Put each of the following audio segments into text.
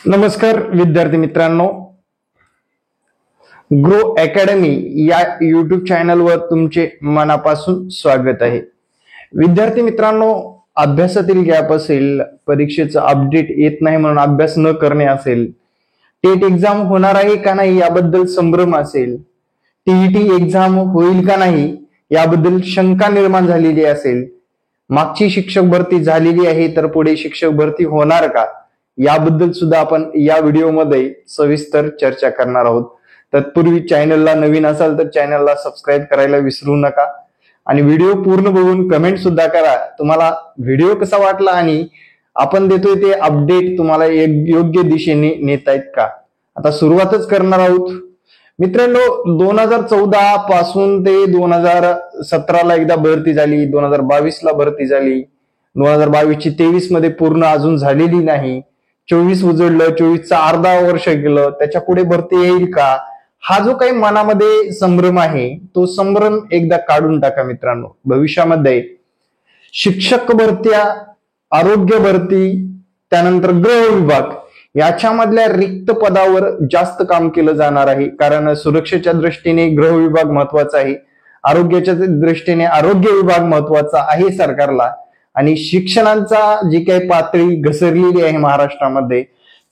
नमस्कार विद्यार्थी मित्रांनो, ग्रो अकॅडमी या युट्यूब चॅनलवर तुमचे मनापासून स्वागत आहे। विद्यार्थी मित्रांनो, अभ्यासातील गॅप असेल, परीक्षेचं अपडेट येत नाही म्हणून अभ्यास न करणे असेल, टेट एक्झाम होणार आहे का नाही याबद्दल संभ्रम असेल, टीईटी एक्झाम होईल का नाही याबद्दल शंका निर्माण झालेली असेल, मागची शिक्षक भरती झालेली आहे तर पुढे शिक्षक भरती होणार का याबद्दल सुद्धा आपण या व्हिडिओमध्ये सविस्तर चर्चा करणार आहोत। तत्पूर्वी चॅनलला नवीन असाल तर चॅनलला सबस्क्राईब करायला विसरू नका आणि व्हिडिओ पूर्ण बघून कमेंट सुद्धा करा, तुम्हाला व्हिडिओ कसा वाटला आणि आपण देतोय ते अपडेट तुम्हाला योग्य दिशेने नेतायत का। आता सुरुवातच करणार आहोत मित्रांनो। 2014 पासून ते 2017 ला एकदा भरती झाली, 2022 ला भरती झाली, 2022 ची 23 मध्ये पूर्ण अजून झालेली नाही, 24 उजळलं, 24चं अर्धा वर्ष गेलं, त्याच्या पुढे भरती येईल का हा जो काही मनामध्ये संभ्रम आहे तो संभ्रम एकदा काढून टाका मित्रांनो। भविष्यामध्ये शिक्षक भरत्या, आरोग्य भरती, त्यानंतर गृह विभाग याच्यामधल्या रिक्त पदावर जास्त काम केलं जाणार आहे, कारण सुरक्षेच्या दृष्टीने गृह विभाग महत्वाचा आहे, आरोग्याच्या दृष्टीने आरोग्य विभाग महत्वाचा आहे सरकारला, आणि शिक्षणाचा जी काही पातळी घसरलेली आहे महाराष्ट्रामध्ये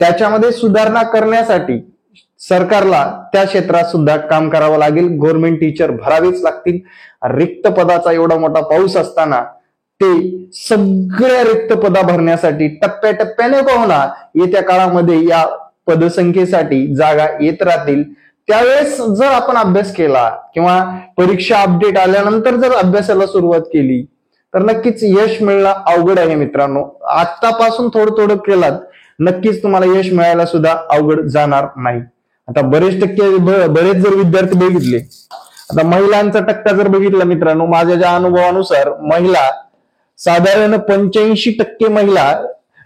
त्याच्यामध्ये सुधारणा करण्यासाठी सरकारला त्या क्षेत्रात सुद्धा काम करावं लागेल। गव्हर्नमेंट टीचर भरावेच लागतील। रिक्त पदाचा एवढा मोठा पाऊस असताना ते सगळ्या रिक्त पदा भरण्यासाठी टप्प्याटप्प्याने का होणार येत्या काळामध्ये या पदसंख्येसाठी जागा येत राहतील। त्यावेळेस जर आपण अभ्यास केला किंवा परीक्षा अपडेट आल्यानंतर जर अभ्यासाला सुरुवात केली तर नक्कीच यश मिळणं अवघड आहे मित्रांनो। आतापासून थोडं थोडं केलात नक्कीच तुम्हाला यश मिळायला सुद्धा अवघड जाणार नाही। आता बरेच जर विद्यार्थी बघितले, आता महिलांचा टक्का जर बघितला मित्रांनो, माझ्या ज्या अनुभवानुसार महिला साधारण 85% महिला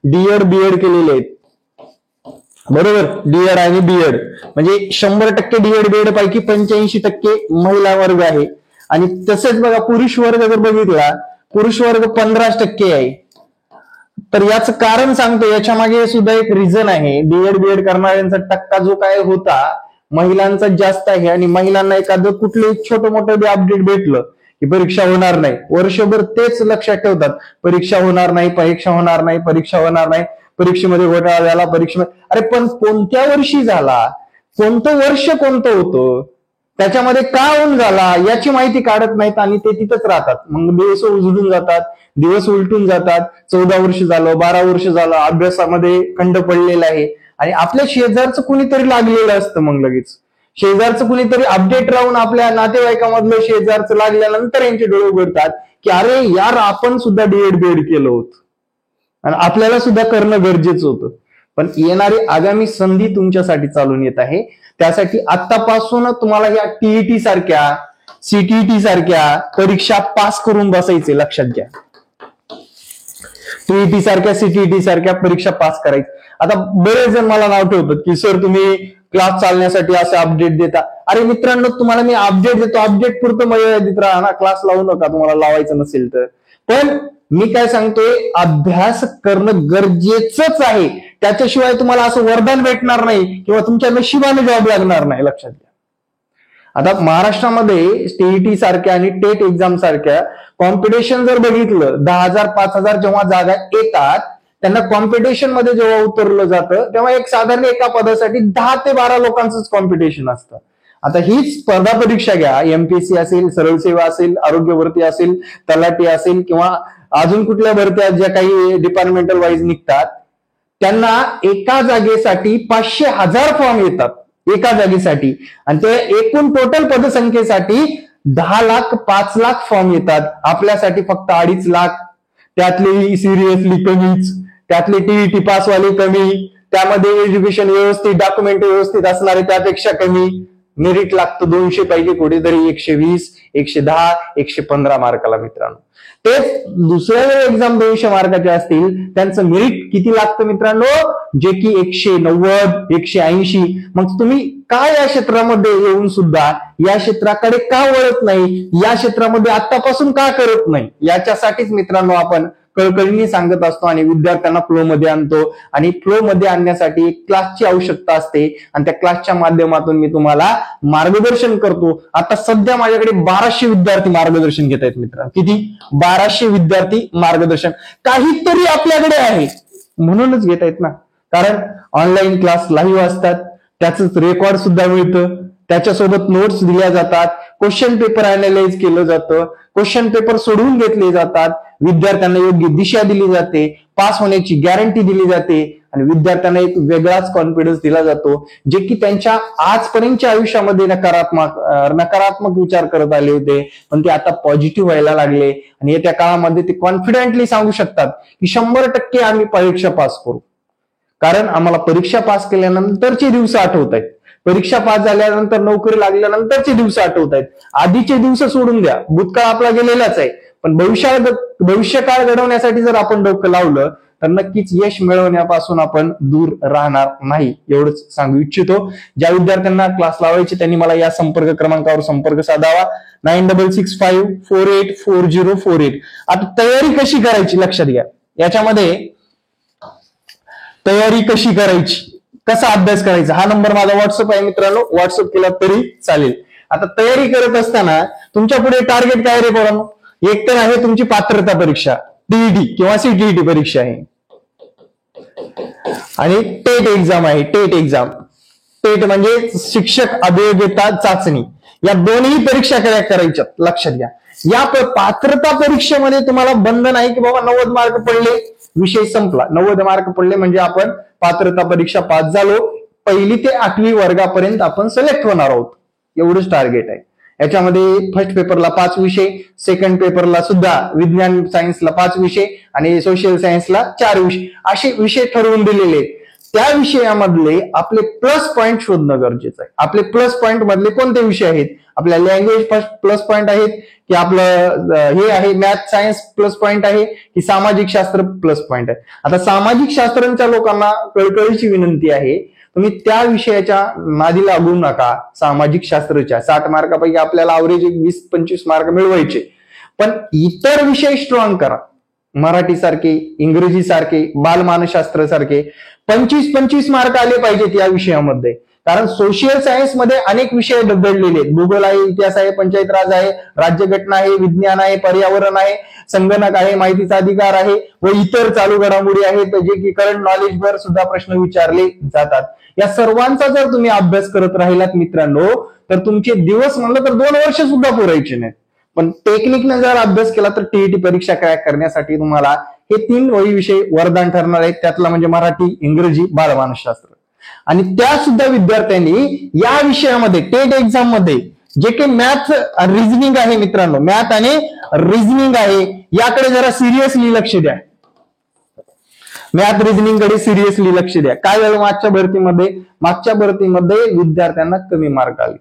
डीएड बीएड केलेले आहेत, बरोबर। डीएड आणि बीएड म्हणजे 100% डीएड बीएड पैकी 85% महिला वर्ग आहे। आणि तसेच बघा पुरुष वर्ग जर बघितला, पुरुष वर्ग 15% आहे। तर याचं कारण सांगतो, याच्या मागे सुद्धा एक रिझन आहे। डीएड बीएड करणाऱ्यांचा टक्का जो काय होता महिलांचा जास्त आहे, आणि महिलांना एखादं कुठले छोटं मोठं अपडेट भेटलं की परीक्षा होणार नाही, वर्षभर तेच लक्षात ठेवतात, परीक्षा होणार नाही, परीक्षा होणार नाही, परीक्षा होणार नाही, परीक्षेमध्ये घोटाळा झाला, अरे पण कोणत्या वर्षी झाला, कोणतं वर्ष कोणतं होतं, त्याच्यामध्ये का होऊन झाला याची माहिती काढत नाहीत आणि ते तिथंच राहतात। मग दिवस उजळून जातात, दिवस उलटून जातात, 14 वर्ष झालं, 12 वर्ष झालं, अभ्यासामध्ये खंड पडलेला आहे, आणि आपल्या शेजारचं कुणीतरी लागलेलं असतं। मग लगेच शेजारचं कुणीतरी अपडेट राहून आपल्या नातेवाईकामधलं शेजारचं लागल्यानंतर यांचे डोळे उघडतात की अरे यार आपण सुद्धा डीएड बीएड केलं होतं आणि आपल्याला सुद्धा करणं गरजेचं होतं। पण येणारी आगामी संधी तुमच्यासाठी चालून येत आहे, त्यासाठी आतापासून तुम्हाला या टीईटी सारख्या, सीटीईटी सारख्या परीक्षा पास करून बसायचे, लक्षात घ्या। टीईटी सारख्या, सीटीईटी सारख्या परीक्षा पास करायची। आता बरेच जण मला नाव ठेवतात की सर तुम्ही क्लास चालण्यासाठी असं अपडेट देता। अरे मित्रांनो, तुम्हाला मी अपडेट देतो, अपडेट पुरतं मर्यादित राहा ना, क्लास लावू नका तुम्हाला लावायचं नसेल तर। पण मी काय सांगतोय, अभ्यास करणं गरजेचंच आहे, त्याच्याशिवाय तुम्हाला असं वरदान भेटणार नाही किंवा तुमच्या नशिबाने जॉब लागणार नाही, लक्षात घ्या। आता महाराष्ट्रामध्ये टीईटी सारख्या आणि टेट एक्झाम सारख्या कॉम्पिटिशन जर बघितलं, 10,000 5,000 जेव्हा जागा येतात त्यांना कॉम्पिटिशन मध्ये जेव्हा उतरलं जातं तेव्हा एक साधारण एका पदासाठी 10 ते 12 लोकांचंच कॉम्पिटिशन असतं। आता हीच स्पर्धा परीक्षा घ्या, एमपीएससी असेल, सरळ सेवा असेल, आरोग्य भरती असेल, तलाठी असेल किंवा अजून कुठल्या भरत्या ज्या काही डिपार्टमेंटल वाईज निघतात, त्यांना एका जागेसाठी 500,000 फॉर्म येतात एका जागेसाठी, आणि ते एकूण टोटल पदसंख्येसाठी 10 लाख 5 लाख फॉर्म येतात। आपल्यासाठी फक्त 2.5 लाख, त्यातली सिरियसली कमीच, त्यातली टीईटी पासवाले कमी, त्यामध्ये एज्युकेशन व्यवस्थित, डॉक्युमेंट व्यवस्थित असणारे त्यापेक्षा कमी, मेरिट लागतं 200 पैकी कुठेतरी 120, 110, 115 मार्काला मित्रांनो। तेच दुसऱ्या एक्झाम 200 मार्काचे असतील त्यांचं मेरिट किती लागतं मित्रांनो, जे की 190, 180। मग तुम्ही काय या क्षेत्रामध्ये येऊन सुद्धा या क्षेत्राकडे का वळत नाही, या क्षेत्रामध्ये आतापासून का करत नाही, याच्यासाठीच मित्रांनो आपण कळकळीने सांगत असतो आणि विद्यार्थ्यांना फ्लो मध्ये आणतो. आणि फ्लो मध्ये आणण्यासाठी एक क्लासची आवश्यकता असते आणि त्या क्लासच्या माध्यमातून मी तुम्हाला मार्गदर्शन करतो. आता सध्या माझ्याकडे 1200 विद्यार्थी मार्गदर्शन घेत आहेत मित्रांनो. किती? 1200 विद्यार्थी मार्गदर्शन. काहीतरी आपल्याकडे आहे म्हणूनच घेत आहेत ना. कारण ऑनलाईन क्लास लाईव्ह असतात, त्याच रेकॉर्ड सुद्धा मिळतं, त्याच्यासोबत नोट्स दिल्या जातात, क्वेश्चन पेपर अनालाइज केलं जातं, क्वेश्चन पेपर सोडवून घेतले जातात, विद्यार्थ्यांना योग्य दिशा दिली जाते, पास होण्याची गॅरंटी दिली जाते आणि विद्यार्थ्यांना एक वेगळाच कॉन्फिडन्स दिला जातो, जे की त्यांच्या आजपर्यंतच्या आयुष्यामध्ये नकारात्मक विचार करत आले होते, पण ते आता पॉझिटिव्ह व्हायला लागले आणि येत्या काळामध्ये ते कॉन्फिडेंटली सांगू शकतात की 100% आम्ही परीक्षा पास करू. कारण आम्हाला परीक्षा पास केल्यानंतरचे दिवस आठवत आहेत, परीक्षा पास झाल्यानंतर नोकरी लागल्यानंतरचे दिवस आठवत आहेत. आधीचे दिवस सोडून द्या, भूतकाळ आपला गेलेलाच आहे, पण भविष्यकाळ घडवण्यासाठी जर आपण डोकं लावलं तर नक्कीच यश मिळवण्यापासून आपण दूर राहणार नाही, एवढंच सांगू इच्छितो. ज्या विद्यार्थ्यांना क्लास लावायचे त्यांनी मला या संपर्क क्रमांकावर संपर्क साधावा, 9665484048. आता तयारी कशी करायची लक्षात घ्या. याच्यामध्ये तयारी कशी करायची, कसा अभ्यास करायचा, हा नंबर माझा व्हॉट्सअप आहे मित्रांनो, व्हॉट्सअप केला तरी चालेल. आता तयारी करत असताना तुमच्या पुढे टार्गेट काय रे पोरांनो? एक तर आहे तुमची पात्रता परीक्षा, टीईटी किंवा सीटीईटी परीक्षा आहे आणि टेट एक्झाम आहे. टेट म्हणजे शिक्षक अभियोग्यता चाचणी. या दोन्ही परीक्षा करायच्या, लक्षात घ्या. या पात्रता परीक्षेमध्ये तुम्हाला बंधन आहे की बाबा 90 मार्क पडले, विषय संपला. 90 मार्क पडले म्हणजे आपण पात्रता परीक्षा पास झालो, 1ली ते 8वी वर्गापर्यंत आपण सिलेक्ट होणार आहोत, एवढंच टार्गेट आहे. याच्यामध्ये फर्स्ट पेपरला 5 विषय, सेकंड पेपरला सुद्धा विज्ञान सायन्सला 5 विषय आणि सोशल सायन्सला 4 विषय, असे विषय ठरवून दिलेले आहेत. त्या विषयामधले आपले प्लस पॉईंट शोधणं गरजेचं आहे. आपले प्लस पॉईंट मधले कोणते विषय आहेत? आपल्या लँग्वेज प्लस पॉईंट आहेत की आपलं हे आहे मॅथ सायन्स प्लस पॉईंट आहे की सामाजिक शास्त्र प्लस पॉईंट आहे? आता सामाजिक शास्त्रांच्या लोकांना कळकळीची विनंती आहे, तुम्ही त्या विषयाच्या नादी लागू नका. सामाजिक शास्त्राच्या 60 मार्कापैकी आपल्याला अवरेज 20-25 मार्क मिळवायचे, पण इतर विषय स्ट्रॉंग करा. मराठी सारखे, इंग्रजी सारखे, बालमानसशास्त्र सारखे 25-25 मार्क आले पाहिजेत या विषयामध्ये. कारण सोशल सायन्स मध्ये अनेक विषय दडलेले आहेत. भूगोल आहे, इतिहास आहे, पंचायत राज आहे, राज्यघटना आहे, विज्ञान आहे, पर्यावरण आहे, संगणक आहे, माहितीचा अधिकार आहे व इतर चालू घडामोडी आहेत, जे की करंट नॉलेजवर सुद्धा प्रश्न विचारले जातात. या सर्वांचा जर तुम्ही अभ्यास करत राहिलात मित्रांनो, तर तुमचे दिवस म्हणलं तर 2 वर्ष सुद्धा पुरायचे नाहीत. पण टेक्निकने जर अभ्यास केला तर टीईटी परीक्षा क्रॅक करण्यासाठी तुम्हाला हे 3 विषय वरदान ठरणार आहेत. त्यातला म्हणजे मराठी, इंग्रजी, बालमानसशास्त्र. आणि त्या सुद्धा विद्यार्थ्यांनी या विषयामध्ये टेट एक्झाम मध्ये जे काही मॅथ रिझनिंग आहे मित्रांनो, मॅथ आणि रिझनिंग आहे, याकडे जरा सिरियसली लक्ष द्या. मॅथ रिझनिंग कडे सिरियसली लक्ष द्या. काय झालं मागच्या भरतीमध्ये विद्यार्थ्यांना कमी मार्क आले.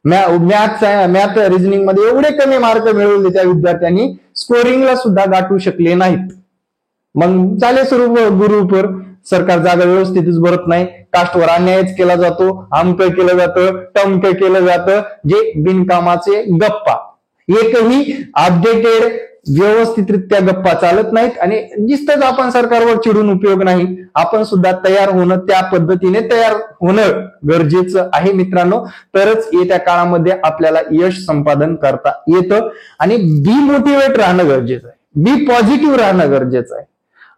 मॅथ रिझनिंग मध्ये एवढे कमी मार्क मिळवले त्या विद्यार्थ्यांनी स्कोरिंगला सुद्धा गाठू शकले नाहीत. मग चाले सुरू गुरुपर सरकार जागा व्यवस्थितच भरत नाही, कास्टवर अन्यायच केला जातो, अमक केलं जातं, टमक केलं जातं, जे बिनकामाचे गप्पा. एकही अपडेटेड व्यवस्थितरित्या गप्पा चालत नाहीत आणि नुसतंच आपण सरकारवर चिडून उपयोग नाही. आपण सुद्धा तयार होणं, त्या पद्धतीने तयार होणं गरजेचं आहे मित्रांनो. तरच येत्या काळामध्ये आपल्याला यश संपादन करता येतं. आणि बी मोटिवेट राहणं गरजेचं आहे, बी पॉझिटिव्ह राहणं गरजेचं आहे.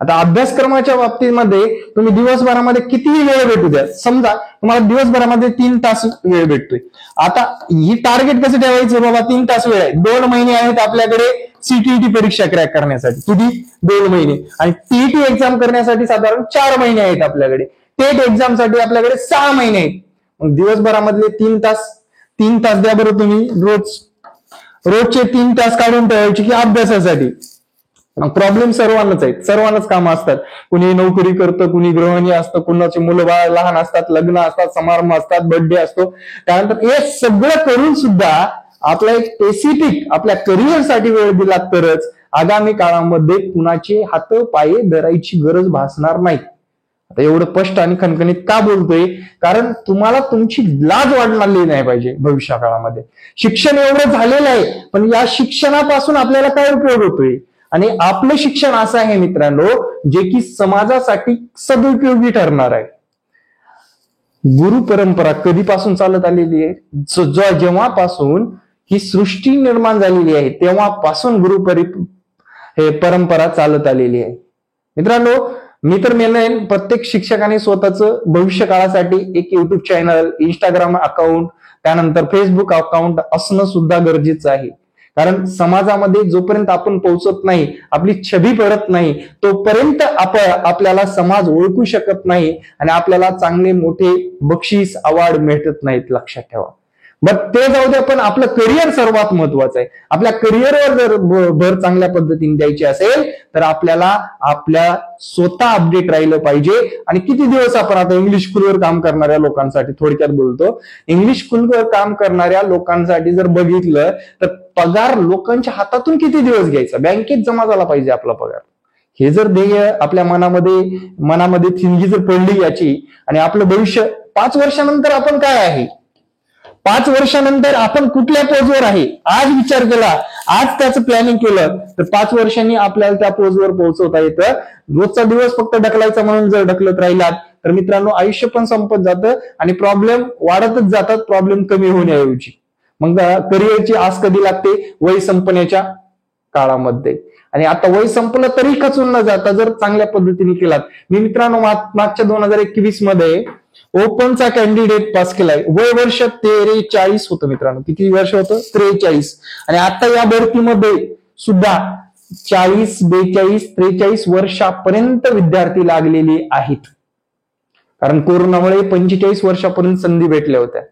आता अभ्यासक्रमाच्या बाबतीमध्ये तुम्ही दिवसभरामध्ये कितीही वेळ भेटू द्या, समजा तुम्हाला दिवसभरामध्ये 3 तास वेळ भेटतोय. आता ही टार्गेट कसं ठेवायचं बाबा? 3 तास वेळ आहे, 2 महिने आहेत आपल्याकडे सीटीईटी परीक्षा क्रॅक करण्यासाठी. किती? 2 महिने. आणि टीईटी एक्झाम करण्यासाठी साधारण 4 महिने आहेत आपल्याकडे. टेट एक्झाम साठी आपल्याकडे 6 महिने आहेत. मग दिवसभरामधले 3 तास द्या बरं तुम्ही रोजचे 3 तास काढून ठेवायचे की अभ्यासासाठी. प्रॉब्लेम सर्वांनाच आहेत, सर्वांनाच कामं असतात. कुणी नोकरी करतं, कुणी गृहिणी असतं, कुणाची मुलं बाळ लहान असतात, लग्न असतात, समारंभ असतात, बर्थडे असतो. त्यानंतर हे सगळं करून सुद्धा आपला एक स्पेसिफिक आपल्या करिअरसाठी वेळ दिला तरच आगामी काळामध्ये कुणाचे हात पाये धरायची गरज भासणार नाही. आता एवढं स्पष्ट आणि खणखणीत का बोलतोय? कारण तुम्हाला तुमची लाज वाढणारी नाही पाहिजे भविष्य काळामध्ये. शिक्षण एवढं झालेलं आहे, पण या शिक्षणापासून आपल्याला काय उपयोग होतोय? आणि आपलं शिक्षण असं आहे मित्रांनो, जे की समाजासाठी सदुपयोगी ठरणार आहे. गुरु परंपरा कधीपासून चालत आलेली आहे? जेव्हापासून ही सृष्टी निर्माण झालेली आहे तेव्हापासून परंपरा चालत आलेली आहे. मित्रांनो, मी तर म्हणेन प्रत्येक शिक्षकाने स्वतःचं भविष्य काळासाठी एक युट्यूब चॅनल, इंस्टाग्राम अकाउंट, त्यानंतर फेसबुक अकाउंट असणं सुद्धा गरजेचं आहे. कारण समाजामध्ये जोपर्यंत आपण पोहोचत नाही, आपली छबी पडत नाही, तोपर्यंत आपल्याला समाज ओळखू शकत नाही आणि आपल्याला चांगले मोठे बक्षीस अवॉर्ड मिळत नाहीत, लक्षात ठेवा. बट ते जाऊ दे, पण आपलं करिअर सर्वात महत्वाचं आहे. आपल्या करिअरवर जर भर चांगल्या पद्धतीने द्यायची असेल तर आपल्याला आपल्या स्वतः अपडेट राहिलं पाहिजे. आणि किती दिवस आपण आता इंग्लिश स्कूलवर काम करणाऱ्या लोकांसाठी थोडक्यात बोलतो, इंग्लिश स्कूलवर काम करणाऱ्या लोकांसाठी जर बघितलं तर पगार लोकांच्या हातातून किती दिवस घ्यायचा, बँकेत जमा झाला पाहिजे आपला पगार. हे जर ध्येय आपल्या मनामध्ये थिंगी जर पडली याची, आणि आपलं भविष्य 5 वर्षानंतर आपण काय आहे, 5 वर्षानंतर आपण कुठल्या पोजवर आहे, आज विचार केला, आज त्याचं प्लॅनिंग केलं तर 5 वर्षांनी आपल्याला त्या पोजवर पोहोचवता येतं. रोजचा दिवस फक्त ढकलायचा म्हणून जर ढकलत राहिलात तर मित्रांनो आयुष्य पण संपत जातं आणि प्रॉब्लेम वाढतच जातात, प्रॉब्लेम कमी होण्याऐवजी. मग करिअरची आस कधी लागते? वय संपण्याच्या काळामध्ये. आणि आता वय संपलं तरी खचून न जाता जर चांगल्या पद्धतीने केलात. मी मित्रांनो मागच्या 2021 मध्ये ओपनचा कॅन्डिडेट पास केलाय. वय वर्ष 43 होतं मित्रांनो. किती वर्ष होतं? 43. आणि आता या भरतीमध्ये सुद्धा 40, 42, 43 वर्षापर्यंत विद्यार्थी लागलेले आहेत. कारण कोरोनामुळे 45 वर्षापर्यंत संधी भेटल्या होत्या.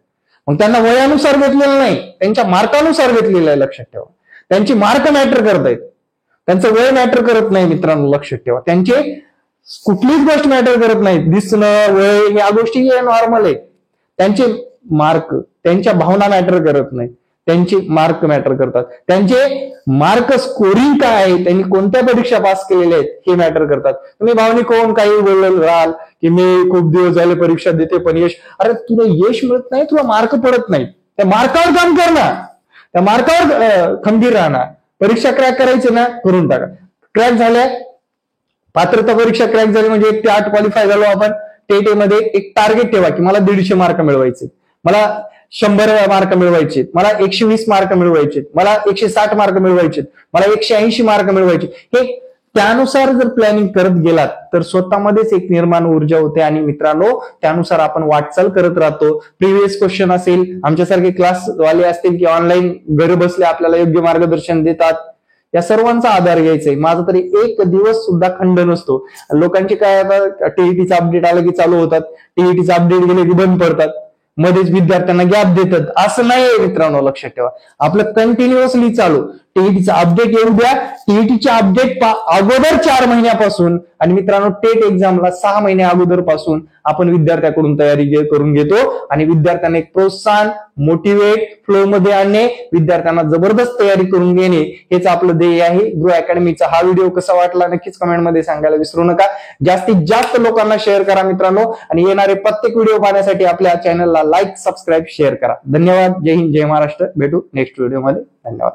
मग त्यांना वयानुसार घेतलेलं नाही, त्यांच्या मार्कानुसार घेतलेलं आहे, लक्षात ठेवा. त्यांची मार्क मॅटर करत आहेत, त्यांचं वय मॅटर करत नाही मित्रांनो, लक्षात ठेवा. त्यांचे कुठलीच गोष्ट मॅटर करत नाही, दिसणं, वय, या गोष्टी नॉर्मल आहे. त्यांचे मार्क, त्यांच्या भावना मॅटर करत नाही, त्यांचे मार्क मॅटर करतात. त्यांचे मार्क स्कोरिंग काय आहे, त्यांनी कोणत्या परीक्षा पास केलेल्या आहेत हे मॅटर करतात. तुम्ही भावनिक होऊन काही बोललं राहाल की मी खूप दिवस झाले परीक्षा देते पण यश, अरे तुला यश मिळत नाही, तुला मार्क पडत नाही, त्या मार्कावर काम कर ना, त्या मार्कावर खंबीर राहणार. परीक्षा क्रॅक करायची ना, करून टाका. क्रॅक झाल्या, पात्रता परीक्षा क्रॅक झाली म्हणजे 1 ते 8 क्वालिफाय झालो आपण. टेट मध्ये एक टार्गेट ठेवा की मला 150 मार्क मिळवायचे, मला 100 मार्क मिळवायचे, मला 120 मार्क मिळवायचे, मला 160 मार्क मिळवायचे, मला 180 मार्क मिळवायचे. हे त्यानुसार जर प्लॅनिंग करत गेलात तर स्वतःमध्येच एक निर्माण ऊर्जा होते. आणि मित्रांनो त्यानुसार आपण वाटचाल करत राहतो. प्रिव्हियस क्वेश्चन असेल, आमच्यासारखे क्लासवाले असतील की ऑनलाईन घर बसले आपल्याला योग्य मार्गदर्शन देतात, या सर्वांचा आधार घ्यायचा आहे. माझा तरी एक दिवस सुद्धा खंड नसतो. लोकांचे काय, आता टीईटीचा अपडेट आला की चालू होतात, टीईटीचा अपडेट गेले की बंद पडतात, मध्येच विद्यार्थ्यांना गॅप देतात. असं नाही मित्रांनो, लक्षात ठेवा. आपलं कंटिन्युअसली चालू. टीईटीचा अपडेट येऊ द्या. टीईटीच्या अपडेट अगोदर 4 महिन्यापासून, आणि मित्रांनो टेट एक्झामला 6 महिन्या अगोदर पासून आपण विद्यार्थ्याकडून तयारी करून घेतो. आणि विद्यार्थ्यांना एक प्रोत्साहन, मोटिवेट, फ्लो मध्ये आणणे, विद्यार्थ्यांना जबरदस्त तयारी करून घेणे, हेच आपलं ध्येय आहे. ग्रो अकॅडमीचा हा व्हिडिओ कसा वाटला नक्कीच कमेंटमध्ये सांगायला विसरू नका. जास्तीत जास्त लोकांना शेअर करा मित्रांनो. आणि येणारे प्रत्येक व्हिडिओ पाहण्यासाठी आपल्या चॅनलला लाईक, सबस्क्राईब, शेअर करा. धन्यवाद. जय हिंद, जय महाराष्ट्र. भेटू नेक्स्ट व्हिडिओमध्ये. धन्यवाद.